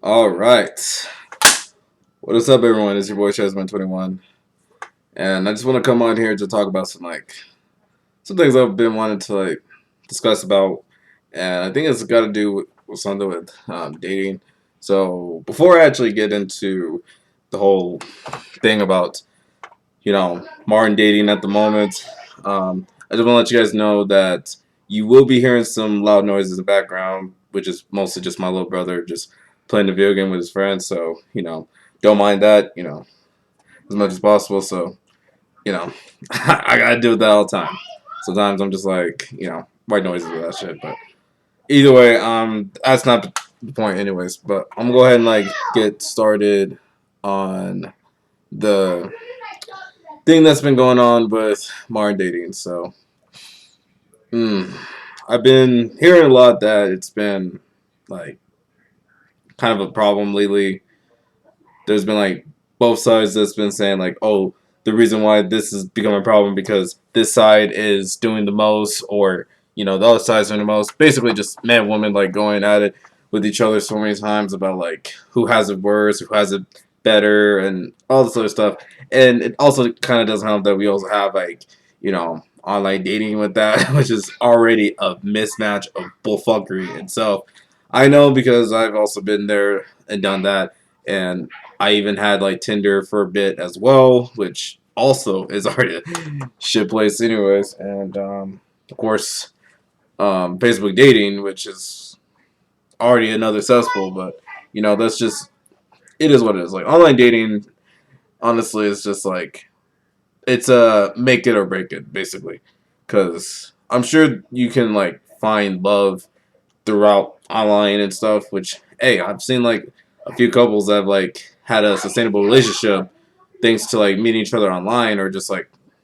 All right. What is up, everyone? It's your boy Chessman21, and I just want to come on here to talk about some things I've been wanting to discuss about, and I think it's got to do with something with dating. So before I actually get into the whole thing about modern dating at the moment, I just want to let you guys know that you will be hearing some loud noises in the background, which is mostly just my little brother just playing the video game with his friends. So don't mind that. As much as possible. So I gotta deal with that all the time. Sometimes I'm just like white noises with that shit. But either way, that's not the point, anyways. But I'm gonna go ahead and get started on the thing that's been going on with modern dating. So, mm, I've been hearing a lot that it's been like kind of a problem lately. There's been both sides that's been saying oh, the reason why this has become a problem because this side is doing the most, or the other side's doing the most. Basically, just man, woman going at it with each other so many times about who has it worse, who has it better, and all this other stuff. And it also kind of doesn't help that we also have online dating with that, which is already a mismatch of bullfuckery itself. I know because I've also been there and done that, and I even had Tinder for a bit as well, which also is already a shit place, anyways. And of course, Facebook dating, which is already another cesspool. But that's just it is what it is. Online dating, honestly, is just it's a make it or break it, basically. Because I'm sure you can find love throughout online and stuff. Which hey, I've seen a few couples that have had a sustainable relationship thanks to meeting each other online or just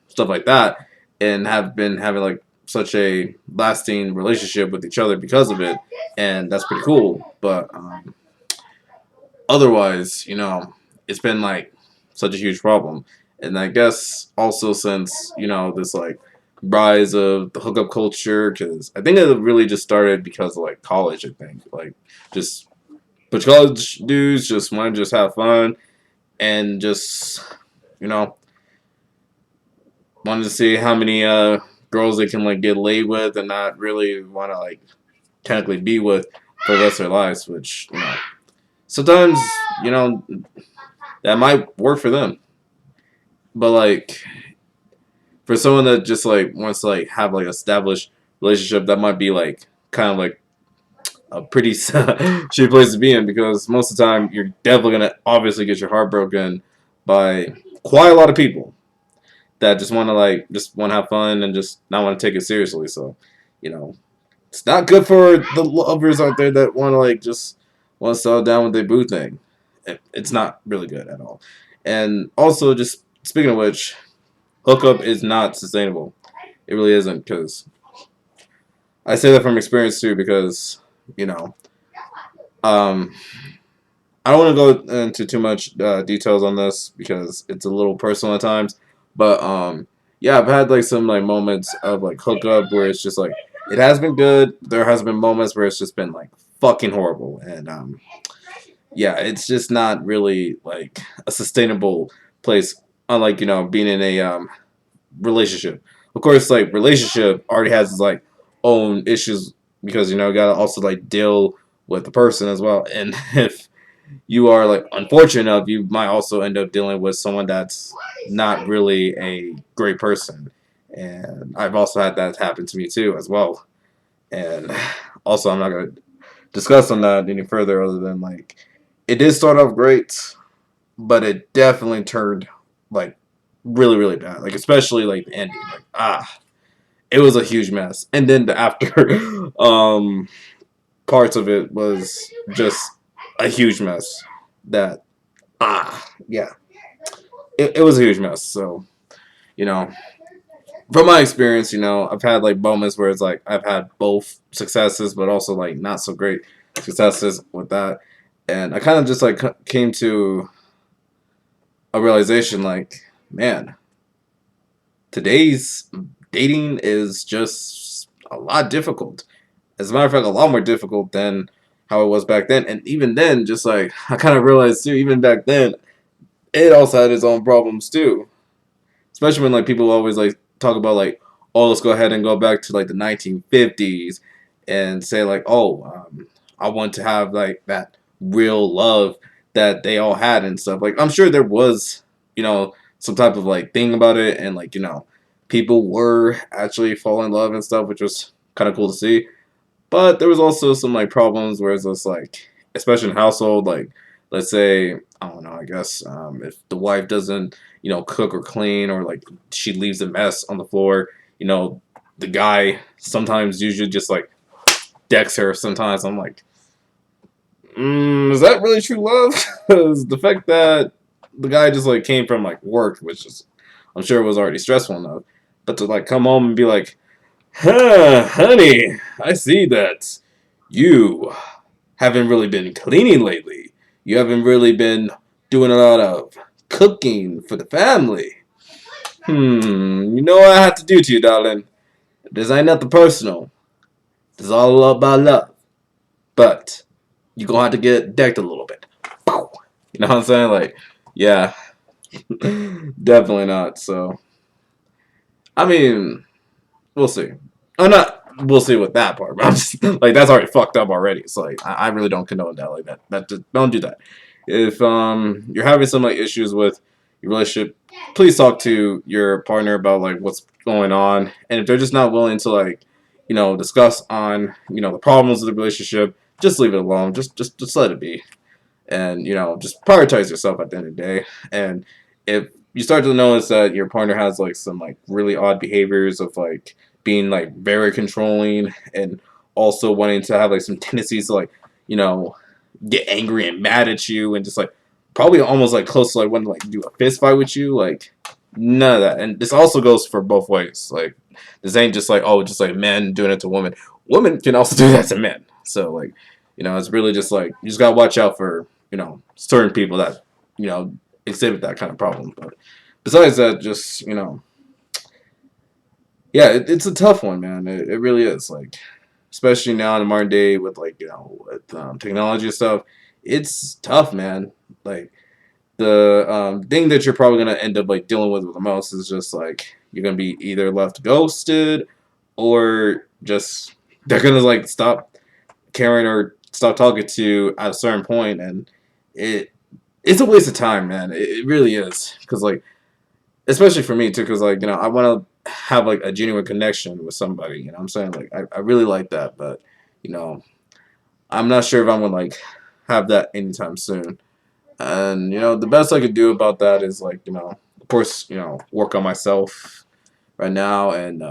stuff like that, and have been having such a lasting relationship with each other because of it, and that's pretty cool. But otherwise, it's been such a huge problem, and I guess also since this rise of the hookup culture, because I think it really just started because of college. I think just but college dudes just want to just have fun and just you know wanted to see how many girls they can get laid with and not really want to technically be with for the rest of their lives. Which sometimes you know that might work for them, but for someone that just wants to have established relationship, that might be kind of a pretty shitty place to be in, because most of the time you're definitely gonna obviously get your heart broken by quite a lot of people that just want to have fun and just not want to take it seriously. So, you know, it's not good for the lovers out there that want to just want to settle down with their boo thing. It's not really good at all. And also, just speaking of which, hookup is not sustainable. It really isn't, because I say that from experience too. Because you know, um, I don't want to go into too much details on this because it's a little personal at times. But yeah, I've had some moments of hookup where it's just it has been good. There has been moments where it's just been fucking horrible, and yeah, it's just not really a sustainable place. Unlike being in a relationship. Of course, relationship already has its own issues, because you gotta also deal with the person as well. And if you are unfortunate enough, you might also end up dealing with someone that's not really a great person. And I've also had that happen to me too as well. And also, I'm not gonna discuss on that any further, other than it did start off great, but it definitely turned like really really bad. Especially the ending. It was a huge mess. And then the after parts of it was just a huge mess. That yeah, it was a huge mess. So you know, from my experience, I've had moments where it's I've had both successes, but also not so great successes with that. And I kind of just came to a realization man, today's dating is just a lot difficult. As a matter of fact, a lot more difficult than how it was back then. And even then, just like I kind of realized too, even back then, it also had its own problems too. Especially when like people always like talk about like, oh, let's go ahead and go back to like the 1950s and say like, oh, I want to have like that real love that they all had and stuff. Like I'm sure there was, some type of like thing about it, and like people were actually falling in love and stuff, which was kind of cool to see. But there was also some like problems where it's just like, especially in household, like let's say I don't know, I guess if the wife doesn't cook or clean, or like she leaves a mess on the floor, the guy sometimes usually just like decks her. Sometimes I'm like, is that really true love? Because the fact that the guy just like came from like work, which is I'm sure it was already stressful enough, but to like come home and be like, huh, honey, I see that you haven't really been cleaning lately. You haven't really been doing a lot of cooking for the family. You know what I have to do to you, darling? This ain't nothing personal. This is all about love. But you're gonna have to get decked a little bit. You know what I'm saying? Like, yeah, definitely not. So, I mean, we'll see. I'm not. We'll see with that part. But I'm just like that's already fucked up already. It's like I really don't condone that. Like that. Don't do that. If you're having some like issues with your relationship, please talk to your partner about like what's going on. And if they're just not willing to like discuss on the problems of the relationship, just leave it alone. Just let it be. And just prioritize yourself at the end of the day. And if you start to notice that your partner has like some like really odd behaviors of like being like very controlling, and also wanting to have like some tendencies to like you know get angry and mad at you, and just like probably almost like close to like wanting to like do a fist fight with you, like none of that. And this also goes for both ways. Like this ain't just like, oh, just like men doing it to women. Women can also do that to men. So like it's really just like you just gotta watch out for certain people that you know exhibit that kind of problem. But besides that, just yeah, it's a tough one, man. It really is. Like, especially now in the modern day with like with technology and stuff, it's tough, man. Like the thing that you're probably gonna end up like dealing with the most is just like you're gonna be either left ghosted, or just they're gonna like stop caring or stop talking to you at a certain point, and it it's a waste of time, man. It really is, because like especially for me too, because like I want to have like a genuine connection with somebody. You know what I'm saying? Like I really like that, but you know I'm not sure if I'm gonna like have that anytime soon. And the best I could do about that is like of course work on myself right now, and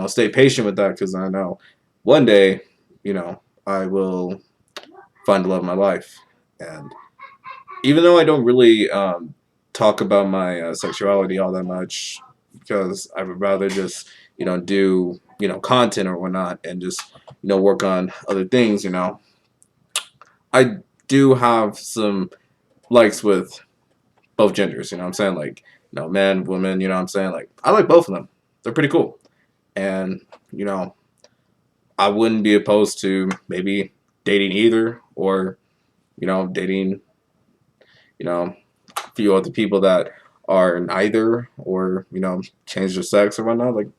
stay patient with that, because I know one day I will find the love of my life. And even though I don't really talk about my sexuality all that much, because I would rather just do content or whatnot, and just work on other things. I do have some likes with both genders. You know what I'm saying? Like men, women. You know what I'm saying? Like I like both of them. They're pretty cool, and you know I wouldn't be opposed to maybe dating either, or dating a few other people that are neither, or change their sex or whatnot. Like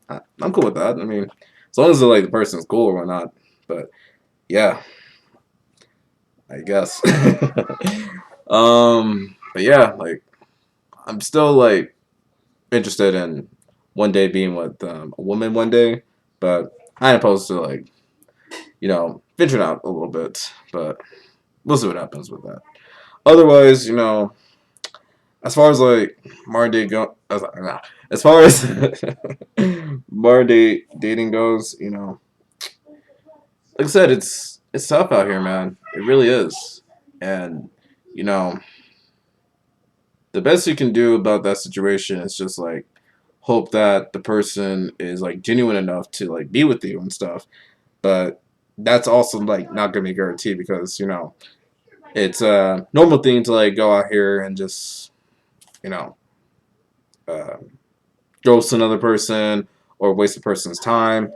I'm cool with that. I mean, as long as the person's cool or whatnot. But yeah, I guess. But yeah, like I'm still like interested in one day being with a woman one day, but I ain't opposed to like venturing out a little bit. But we'll see what happens with that. Otherwise, as far as like modern day as far as modern day dating goes, like I said, it's tough out here, man. It really is. And you know, the best you can do about that situation is just like hope that the person is like genuine enough to like be with you and stuff. But that's also like not gonna be guaranteed, because it's a normal thing to like go out here and just you know uh, ghost another person or waste a person's time.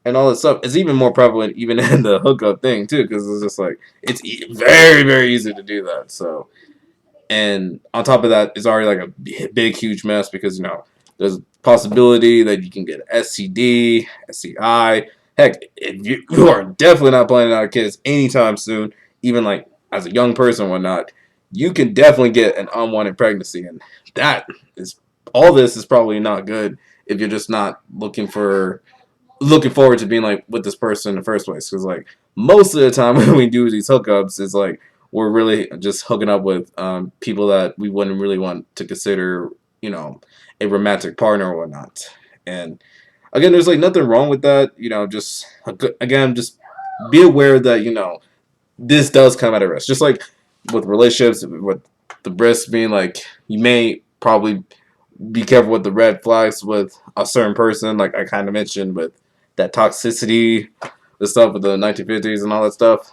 and all that stuff. It's even more prevalent even in the hookup thing too, because it's just like it's very very easy to do that. So and on top of that, it's already like a big, huge mess because there's possibility that you can get STD, SCI. Heck, if you are definitely not planning on kids anytime soon, even like as a young person or whatnot, you can definitely get an unwanted pregnancy, and that is all. This is probably not good if you're just not looking forward to being like with this person in the first place. Because like most of the time when we do these hookups, it's like we're really just hooking up with people that we wouldn't really want to consider, a romantic partner or whatnot. And again, there's like nothing wrong with that. Just again, just be aware that this does come at a risk. Just like with relationships, with the risk being like you may probably be careful with the red flags with a certain person, like I kind of mentioned with that toxicity, the stuff with the 1950s and all that stuff.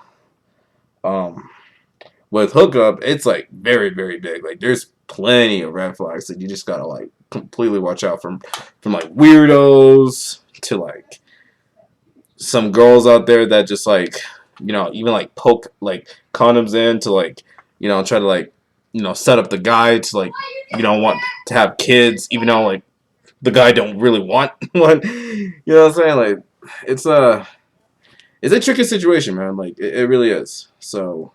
Um, with hookup, it's like very very big. Like there's plenty of red flags that you just gotta like completely watch out from like weirdos to like some girls out there that just like even like poke like condoms in to like try to like set up the guy to like want to have kids even though like the guy don't really want one. You know what I'm saying? Like it's a it's a tricky situation, man. Like it really is. So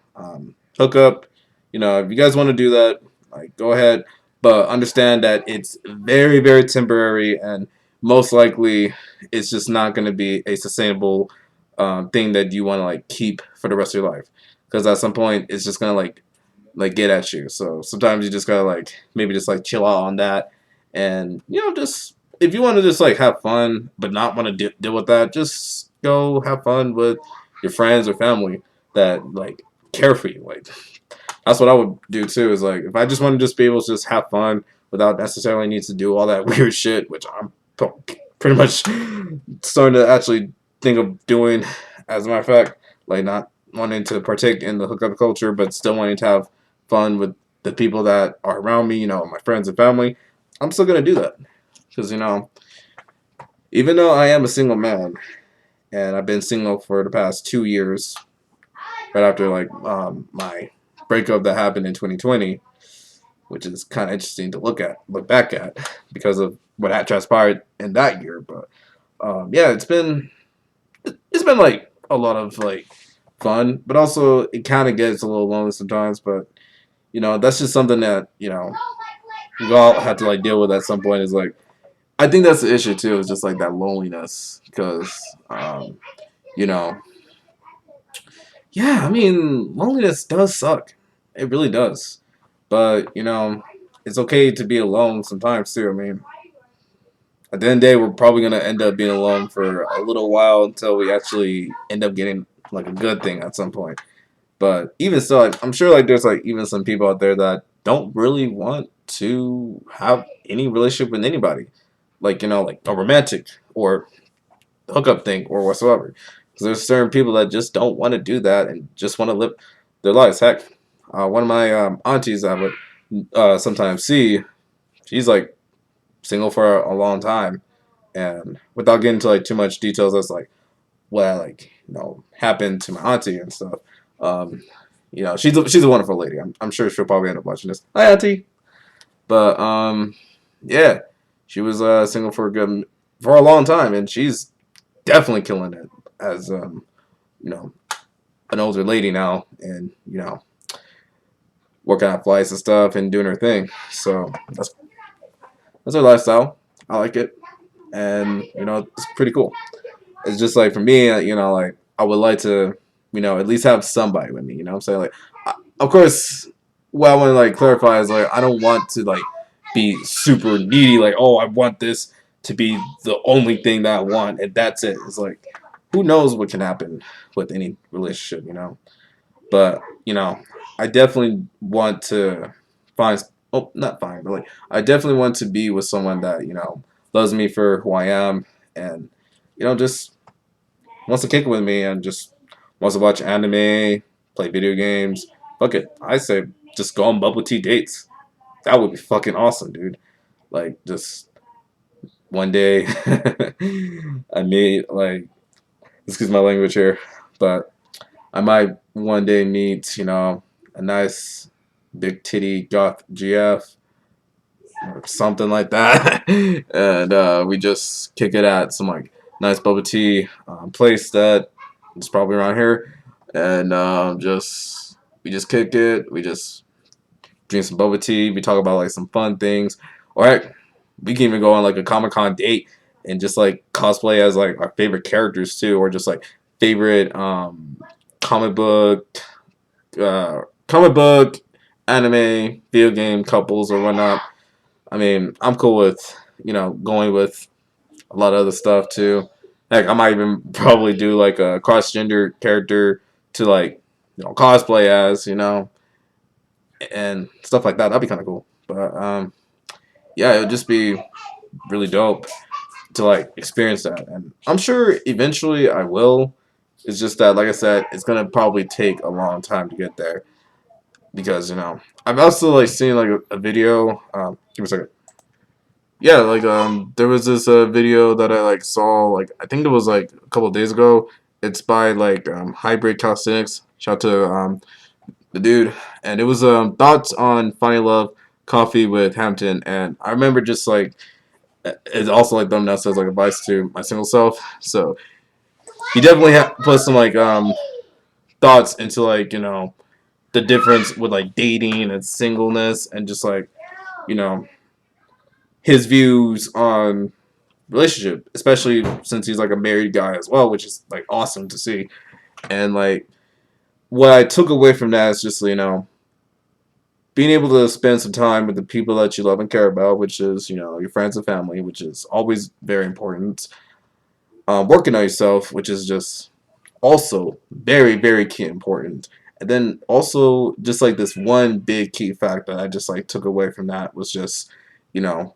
hook up. If you guys want to do that, like go ahead, but understand that it's very very temporary and most likely it's just not going to be a sustainable thing that you want to like keep for the rest of your life. Because at some point it's just gonna like get at you. So sometimes you just gotta like maybe just like chill out on that, and just if you want to just like have fun but not want to deal with that, just go have fun with your friends or family that like care for you. Like that's what I would do too. Is like if I just want to just be able to just have fun without necessarily need to do all that weird shit, which I'm pretty much starting to actually think of doing. As a matter of fact, like not wanting to partake in the hookup culture, but still wanting to have fun with the people that are around me, my friends and family. I'm still gonna do that because even though I am a single man and I've been single for the past 2 years, right after like my breakup that happened in 2020, which is kind of interesting to look back at because of what had transpired in that year. But yeah, it's been like a lot of like fun, but also it kind of gets a little lonely sometimes. But that's just something that we all have to like deal with at some point. Is like I think that's the issue too. Is just like that loneliness because you know yeah, I mean loneliness does suck. It really does. But it's okay to be alone sometimes too. I mean, at the end of the day, we're probably gonna end up being alone for a little while until we actually end up getting like a good thing at some point. But even still, like, I'm sure like there's like even some people out there that don't really want to have any relationship with anybody, like like a romantic or hookup thing or whatsoever. Because there's certain people that just don't want to do that and just want to live their lives. Heck, one of my aunties I would sometimes see, she's like single for a long time, and without getting into like too much details, that's like what like happened to my auntie and stuff. Um, she's a wonderful lady. I'm sure she'll probably end up watching this. Hi, auntie. But yeah, she was single for a long time, and she's definitely killing it as you know an older lady now, and working out flights and stuff and doing her thing. So that's her lifestyle. I like it, and it's pretty cool. It's just like for me, like I would like to, at least have somebody with me. You know what I'm saying? Like, of course, what I want to like clarify is like I don't want to like be super needy. Like, oh, I want this to be the only thing that I want, and that's it. It's like who knows what can happen with any relationship. But I definitely want to find. Oh, not find, but like I definitely want to be with someone that loves me for who I am, and just wants to kick it with me and just wants to watch anime, play video games. Fuck it. I say just go on bubble tea dates. That would be fucking awesome, dude. Like just one day I made like excuse my language here, but I might one day meet, a nice big titty goth GF or something like that, and we just kick it at some like nice bubble tea place that is probably around here, and just we just kick it, we just drink some bubble tea, we talk about like some fun things, or heck, we can even go on like a Comic-Con date and just like cosplay as like our favorite characters too, or just like favorite comic book, comic book, anime, video game couples or whatnot. I mean, I'm cool with going with a lot of other stuff too. Heck, I might even probably do like a cross gender character to like cosplay as and stuff like that. That'd be kind of cool. But yeah, it would just be really dope to like experience that, and I'm sure eventually I will. It's just that, like I said, it's gonna probably take a long time to get there because I've also like seen like a video. Give me a second. Yeah, like there was this video that I like saw like I think it was like a couple of days ago. It's by like Hybrid Calisthenics. Shout out to the dude, and it was thoughts on finding love coffee with Hampton, and I remember just like it's also like them that says like advice to my single self. So he definitely put some like thoughts into like the difference with like dating and singleness and just like you know his views on relationship, especially since he's like a married guy as well, which is like awesome to see. And like what I took away from that is just being able to spend some time with the people that you love and care about, which is your friends and family, which is always very important. Working on yourself, which is just also very very key important. And then also just like this one big key fact that I just like took away from that was just you know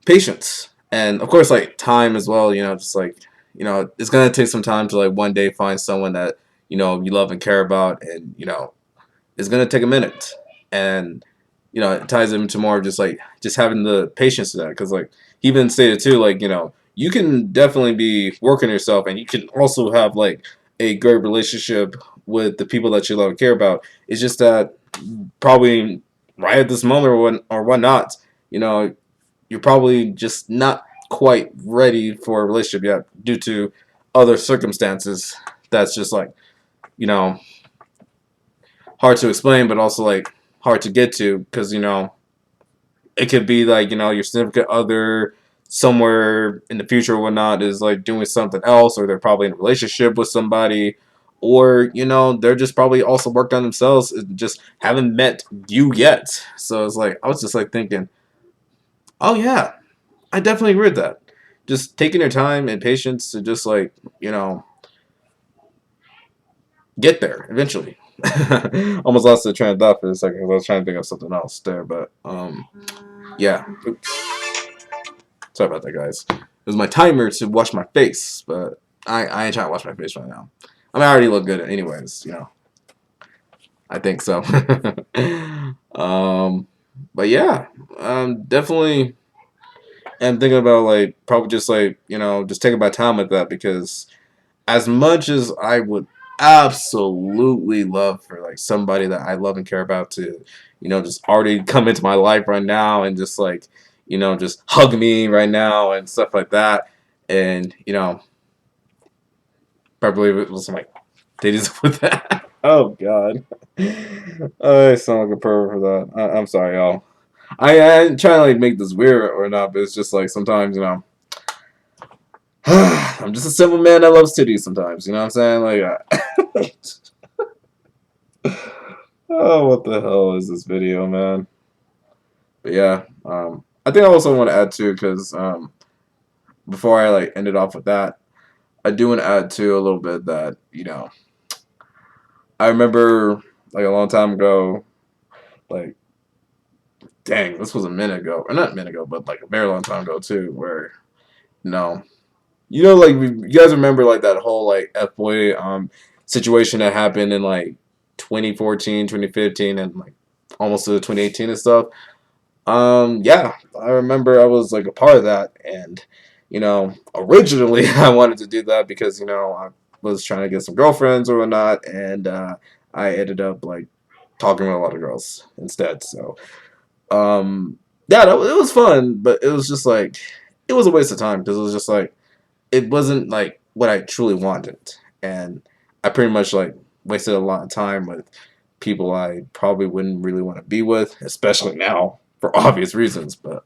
patience, and of course like time as well. Just like it's gonna take some time to like one day find someone that you love and care about, and it's gonna take a minute. And it ties into more of just like just having the patience to that, because like he even stated too, like you can definitely be working yourself, and you can also have like a good relationship with the people that you love and care about. It's just that probably right at this moment or whatnot, you know, you're probably just not quite ready for a relationship yet due to other circumstances. That's just like you know hard to explain, but also like hard to get to, because it could be like your significant other somewhere in the future or whatnot is like doing something else, or they're probably in a relationship with somebody, or they're just probably also worked on themselves and just haven't met you yet. So it's like I was just like thinking, oh yeah, I definitely agree with that. Just taking your time and patience to just like get there eventually. Almost lost the train of thought for a second because I was trying to think of something else there, but yeah. Oops. Sorry about that, guys. It was my timer to wash my face, but I ain't trying to wash my face right now. I mean, I already look good anyways, I think so. um, but yeah, definitely am thinking about like probably just like just taking my time with that, because as much as I would absolutely love for like somebody that I love and care about to, just already come into my life right now and just like, just hug me right now and stuff like that. And, probably with some like titties with that. Oh God. I sound like a pervert for that. I'm sorry, y'all. I ain't trying to like make this weird or not, but it's just like sometimes, I'm just a simple man that loves titties sometimes, you know what I'm saying? Like, oh, what the hell is this video, man? But yeah, I think I also want to add too, because before I like ended off with that, I do want to add too a little bit that I remember like a long time ago, like dang, this was a minute ago, or not a minute ago, but like a very long time ago too, where you know, like you guys remember like that whole like F boy situation that happened in like 2014, 2015, and like almost to 2018 and stuff. Yeah, I remember I was like a part of that, and originally I wanted to do that because I was trying to get some girlfriends or whatnot, and I ended up like talking with a lot of girls instead. So yeah, it was fun, but it was just like it was a waste of time because it was just like it wasn't like what I truly wanted, and I pretty much like wasted a lot of time with people I probably wouldn't really want to be with, especially now for obvious reasons. But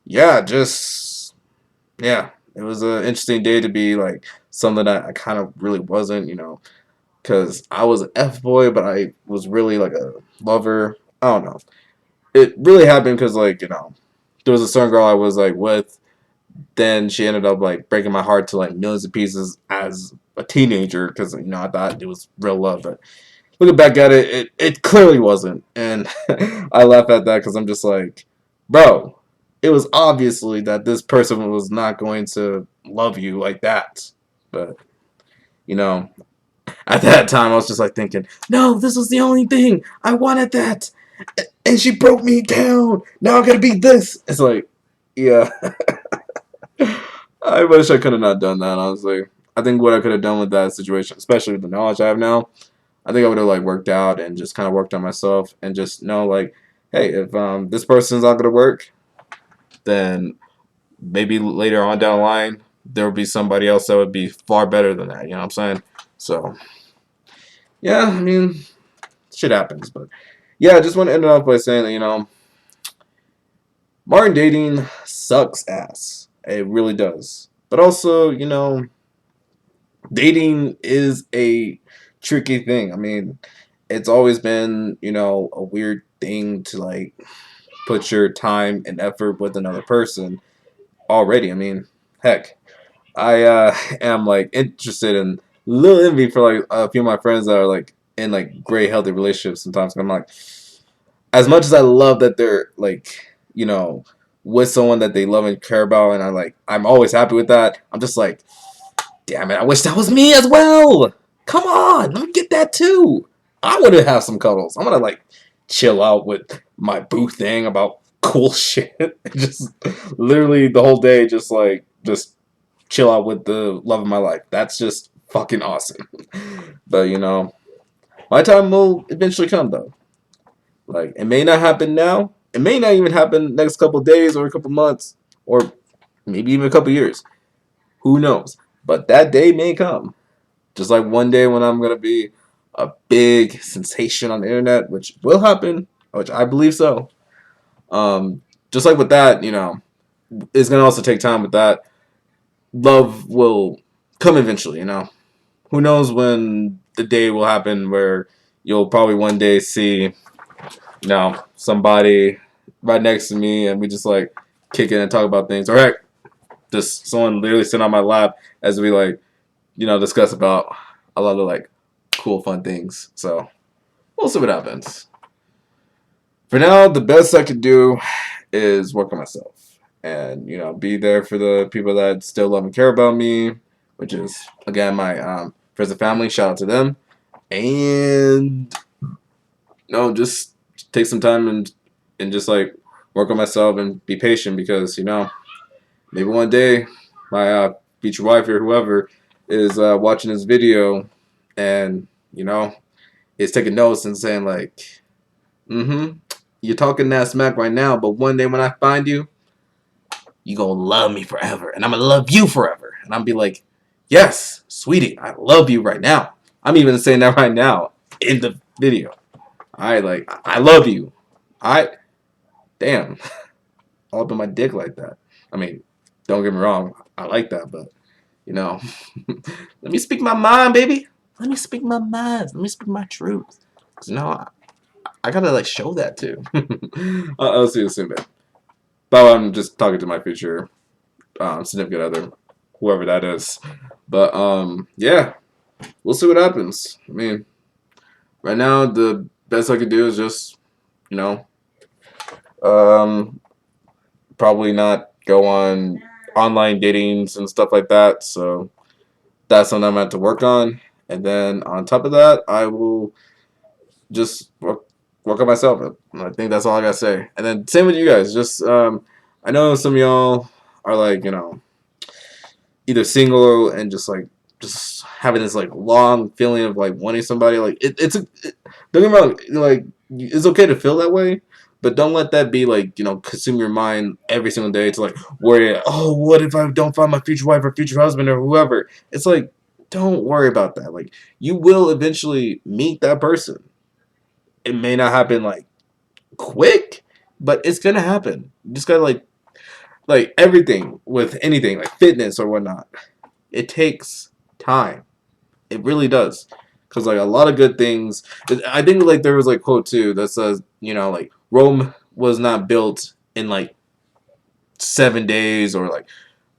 yeah, just yeah, it was an interesting day to be like something that I kind of really wasn't, because I was an F boy, but I was really like a lover. I don't know. It really happened because like there was a certain girl I was like with. Then she ended up like breaking my heart to like millions of pieces as a teenager because I thought it was real love, but looking back at it, it clearly wasn't, and I laugh at that because I'm just like, bro, it was obviously that this person was not going to love you like that, but you know, at that time I was just like thinking, no, this was the only thing I wanted that, and she broke me down. Now I gotta be this. It's like, yeah. I wish I could have not done that, honestly. I think what I could have done with that situation, especially with the knowledge I have now, I think I would have like worked out and just kind of worked on myself and just know like, hey, if this person's not gonna work, then maybe later on down the line there will be somebody else that would be far better than that. You know what I'm saying? So yeah, I mean, shit happens, but yeah, I just want to end it off by saying that modern dating sucks ass. It really does. But also, dating is a tricky thing. I mean, it's always been, a weird thing to like put your time and effort with another person already. I mean, heck, I am like interested in little envy for like a few of my friends that are like in like great healthy relationships sometimes. I'm like, as much as I love that they're like, with someone that they love and care about, and I'm always happy with that. I'm just like, damn it, I wish that was me as well. Come on, let me get that too. I want to have some cuddles. I'm gonna like chill out with my boo thing about cool shit. Just literally the whole day, just chill out with the love of my life. That's just fucking awesome. But my time will eventually come though. Like it may not happen now. It may not even happen next couple days or a couple months or maybe even a couple years. Who knows? But that day may come. Just like one day when I'm gonna be a big sensation on the internet, which will happen, which I believe so. Just like with that, it's gonna also take time with that. Love will come eventually, Who knows when the day will happen where you'll probably one day see, somebody right next to me and we just like kick it and talk about things. All right, just someone literally sitting on my lap as we like, discuss about a lot of like cool, fun things. So we'll see what happens. For now, the best I could do is work on myself and be there for the people that still love and care about me, which is again my friends and family. Shout out to them, and just take some time and just like work on myself and be patient because maybe one day my future wife or whoever is watching this video and is taking notes and saying like, mm-hmm, you're talking that smack right now, but one day when I find you, you gonna love me forever, and I'm gonna love you forever, and I'm be like, yes, sweetie, I love you right now. I'm even saying that right now in the video. I love you. I damn, all up in my dick like that. I mean, don't get me wrong, I like that, but let me speak my mind, baby. Let me speak my mind. Let me speak my truth. 'Cause, I gotta like show that too. I'll see you soon, man. But I'm just talking to my future significant other, whoever that is. But yeah, we'll see what happens. I mean, right now the best I could do is just you know um, probably not go on online datings and stuff like that. So that's something I'm gonna have to work on. And then on top of that, I will just work on myself. I think that's all I gotta say. And then same with you guys. Just I know some of y'all are like either single and just having this like long feeling of like wanting somebody. Like don't get me wrong, like it's okay to feel that way, but don't let that be like consume your mind every single day to like worry. Oh, what if I don't find my future wife or future husband or whoever? It's like don't worry about that. Like you will eventually meet that person. It may not happen like quick, but it's gonna happen. You just gotta like everything with anything like fitness or whatnot. It takes time. It really does. Because like a lot of good things, I think like there was like quote too that says like Rome was not built in like 7 days or like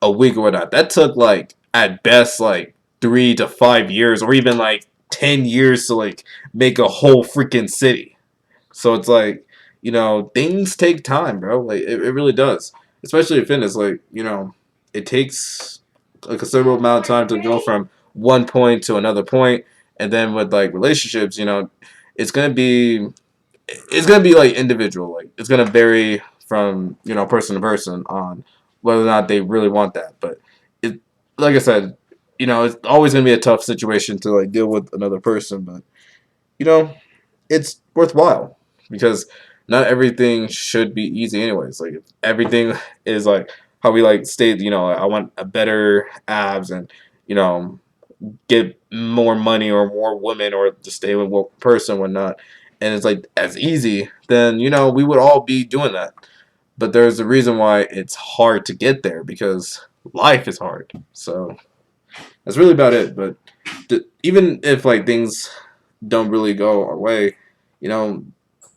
a week or whatnot. That took like at best like 3 to 5 years or even like 10 years to like make a whole freaking city. So it's like, things take time, bro. Like it really does. Especially in fitness, like, it takes a considerable amount of time to go from one point to another point. And then with like relationships, it's gonna be it's gonna be like individual. Like it's gonna vary from, person to person on whether or not they really want that. But it like I said, it's always gonna be a tough situation to like deal with another person, but you know, it's worthwhile because not everything should be easy anyways. Like if everything is like how we like state, I want a better abs and you know get more money or more women or to stay with one person whatnot, and it's like as easy, then we would all be doing that. But there's a reason why it's hard to get there because life is hard. So that's really about it. But even if like things don't really go our way, you know,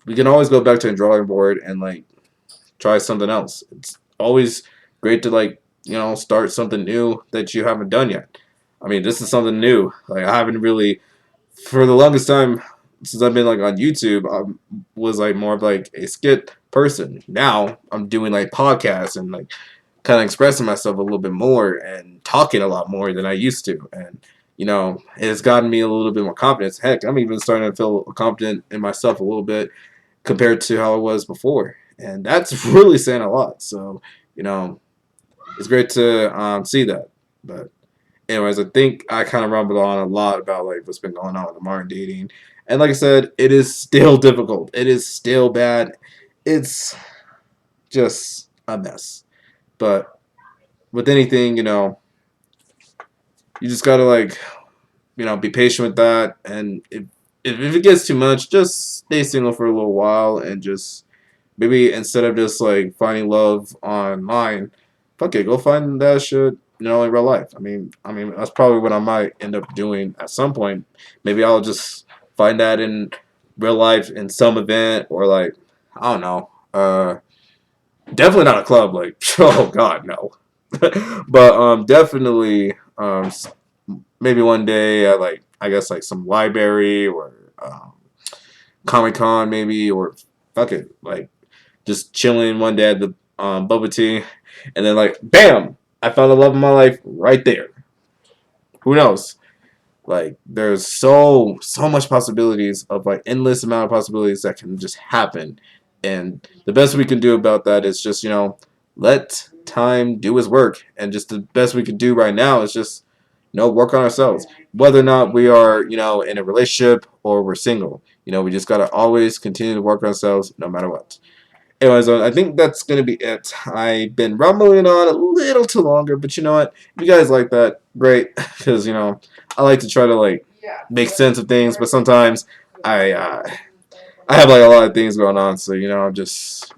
we can always go back to the drawing board and like try something else. It's always great to like, start something new that you haven't done yet. I mean, this is something new. Like I haven't really, for the longest time since I've been like on YouTube, I was like more of like a skit person. Now I'm doing like podcasts and like kind of expressing myself a little bit more and talking a lot more than I used to. And it's gotten me a little bit more confidence. Heck, I'm even starting to feel confident in myself a little bit compared to how I was before. And that's really saying a lot. So, you know, it's great to see that. But anyways, I think I kind of rumbled on a lot about like what's been going on with the modern dating. And like I said, it is still difficult. It is still bad. It's just a mess. But with anything, you just gotta like, be patient with that. And if it gets too much, just stay single for a little while and just maybe instead of just like finding love online, fuck it, go find that shit, in real life. I mean that's probably what I might end up doing at some point. Maybe I'll just find that in real life in some event or like I don't know. Definitely not a club. Like oh god no. But definitely maybe one day at like I guess like some library or Comic Con maybe or fuck it like just chilling one day at the bubble tea, and then like bam, I found the love of my life right there. Who knows? Like there's so much possibilities of like endless amount of possibilities that can just happen, and the best we can do about that is just let time do its work, and just the best we can do right now is just work on ourselves, whether or not we are in a relationship or we're single. We just gotta always continue to work on ourselves no matter what. Anyways, I think that's going to be it. I've been rumbling on a little too longer, but you know what? If you guys like that, great. Because, I like to try to, like, make sense of things, but sometimes I have, like, a lot of things going on. So, just,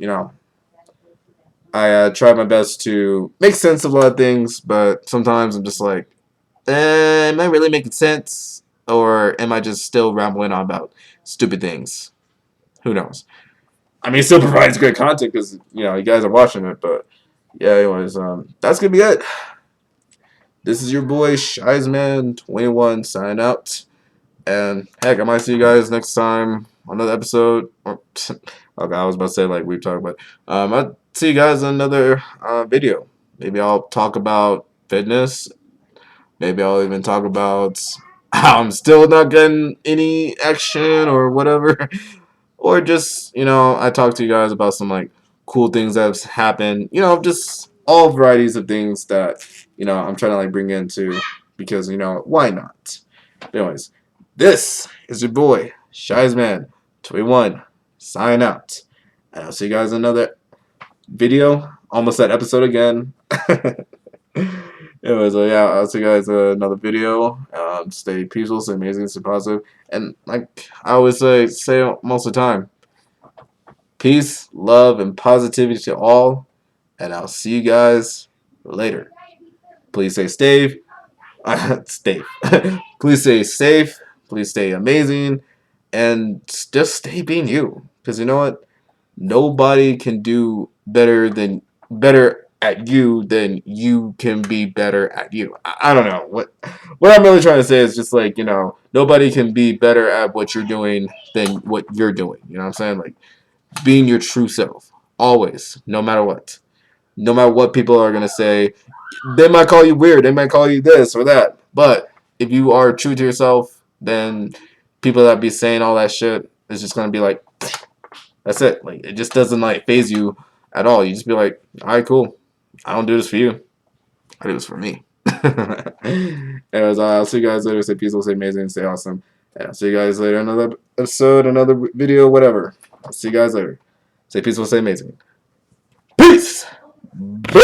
I try my best to make sense of a lot of things, but sometimes I'm just like, am I really making sense? Or am I just still rambling on about stupid things? Who knows? I mean, it still provides great content because you guys are watching it. But yeah, anyways, that's gonna be it. This is your boy Shizeman21 signing out, and heck, I might see you guys next time on another episode. Okay, I was about to say like we've talked about. I'll see you guys in another video. Maybe I'll talk about fitness. Maybe I'll even talk about how I'm still not getting any action or whatever. Or just, I talk to you guys about some like cool things that have happened. Just all varieties of things that, I'm trying to like bring into, because, why not? But anyways, this is your boy, Shies Man 21, sign out. And I'll see you guys in another video. Almost that episode again. Anyways, yeah, I'll see you guys in another video. Stay peaceful, stay amazing, stay positive. And like I always say most of the time, peace, love, and positivity to all. And I'll see you guys later. Please stay safe. Safe. Please stay safe. Please stay amazing. And just stay being you. Because you know what? Nobody can do better at you than you can be better at you. I don't know. What I'm really trying to say is just like, nobody can be better at what you're doing than what you're doing. You know what I'm saying? Like, being your true self. Always. No matter what. No matter what people are going to say. They might call you weird. They might call you this or that. But if you are true to yourself, then people that be saying all that shit is just going to be like, that's it. Like, it just doesn't like phase you at all. You just be like, all right, cool. I don't do this for you. I do this for me. Anyways, I'll see you guys later. Stay peaceful, stay amazing, stay awesome. And I'll see you guys later. Another episode, another video, whatever. I'll see you guys later. Stay peaceful, stay amazing. Peace. Boom.